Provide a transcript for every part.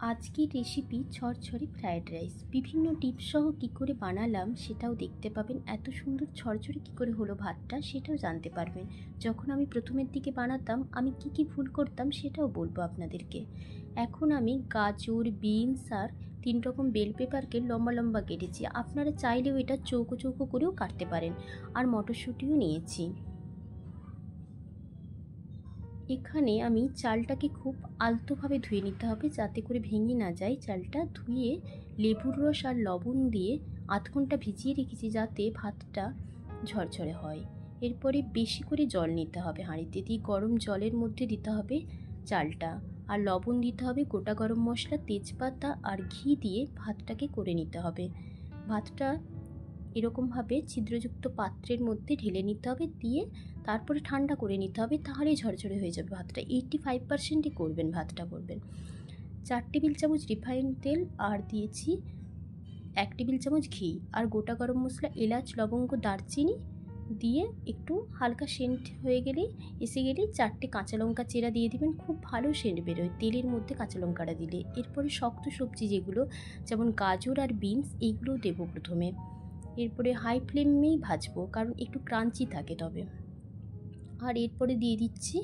আজকের recipe ছরছরে fried rice. বিভিন্ন tips সহ কী করে বানালাম সেটাও দেখতে পাবেন। এত সুন্দর ছরছরে কী করে হলো ভাতটা সেটাও জানতে পারবেন। যখন আমি প্রথমের দিকে বানাতাম আমি কি ভুল করতাম সেটাও বলবো আপনাদেরকে। এখন আমি গাজর, বিনস আর 3 রকম বেল পেপারকে লম্বা লম্বা কেটেছি। আপনারা চাইলেও এটা চৌকো চৌকো করেও কাটতে পারেন। আর মটরশুঁটিও নিয়েছি। এখানে আমি চালটাকে খুব আলতোভাবে ধুয়ে নিতে হবে যাতে করে ভেঙে না যায়। চালটা ধুয়ে লেবুর রস আর লবণ দিয়ে আধ ঘন্টা ভিজিয়ে রেখেছি যাতে ভাতটা ঝরঝরে হয়। এরপরে বেশি করে জল নিতে হবে হাঁড়িতে, দিয়ে গরম জলের মধ্যে দিতে হবে চালটা, আর লবণ দিতে হবে, গোটা গরম মশলা, তেজপাতা আর ঘি দিয়ে ভাতটাকে করে নিতে হবে। ভাতটা এরকমভাবে ছিদ্রযুক্ত পাত্রের মধ্যে ঢেলে নিতে হবে, দিয়ে তারপরে ঠান্ডা করে নিতে হবে, তাহলেই ঝরঝরে হয়ে যাবে ভাতটা। 85%ই করবেন ভাতটা করবেন। 4 টেবিল চামচ রিফাইন তেল আর দিয়েছি 1 টেবিল চামচ ঘি, আর গোটা গরম মশলা, এলাচ, লবঙ্গ, দারচিনি দিয়ে একটু হালকা সেন্ট হয়ে গেলেই 4টে কাঁচা লঙ্কা চেরা দিয়ে দিবেন। খুব ভালো সেন্ট বেরোয় তেলের মধ্যে কাঁচা লঙ্কাটা দিলে। এরপরে শক্ত সবজি যেগুলো যেমন গাজর আর বিনস এইগুলোও দেবো প্রথমে। এরপরে হাই ফ্লেমেই ভাজবো কারণ একটু ক্রাঞ্চি থাকে তবে। আর এরপরে দিয়ে দিচ্ছি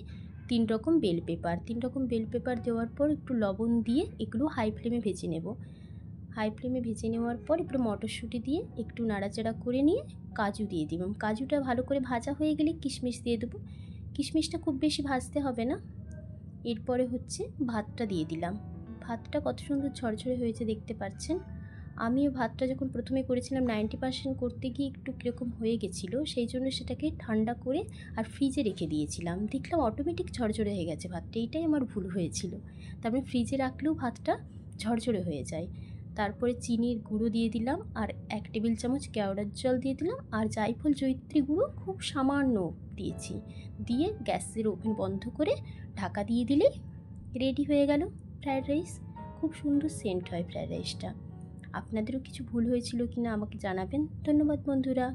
3 রকম বেল পেপার। 3 রকম বেল পেপার দেওয়ার পর একটু লবণ দিয়ে এগুলো হাই ফ্লেমে ভেজে নেব। হাই ফ্লেমে ভেজে নেওয়ার পর এরপরে মটরশুঁটি দিয়ে একটু নাড়াচাড়া করে নিয়ে কাজু দিয়ে দিলাম। কাজুটা ভালো করে ভাজা হয়ে গেলে কিশমিশ দিয়ে দেবো। কিশমিশটা খুব বেশি ভাজতে হবে না। এরপরে ভাতটা দিয়ে দিলাম। ভাতটা কত সুন্দর ঝরঝরে হয়েছে দেখতে পাচ্ছেন। আমিও ভাতটা যখন প্রথমে করেছিলাম 90% করতে গিয়ে একটু কীরকম হয়ে গেছিলো, সেই জন্য সেটাকে ঠান্ডা করে আর ফ্রিজে রেখে দিয়েছিলাম। দেখলাম অটোমেটিক ঝরঝরে হয়ে গেছে ভাতটা। এইটাই আমার ভুল হয়েছিল। তারপরে ফ্রিজে রাখলেও ভাতটা ঝরঝরে হয়ে যায়। তারপরে চিনির গুঁড়ো দিয়ে দিলাম আর 1 টেবিল চামচ কেওড়ার জল দিয়ে দিলাম, আর জায়ফল জয়িত্রী গুঁড়ো খুব সামান্য দিয়েছি। দিয়ে গ্যাসের ওভেন বন্ধ করে ঢাকা দিয়ে দিলেই রেডি হয়ে গেল ফ্রায়েড রাইস। খুব সুন্দর সেন্ট হয় ফ্রায়েড রাইসটা। আপনাদেরও কিছু ভুল হয়েছিল কিনা আমাকে জানাবেন। ধন্যবাদ বন্ধুরা।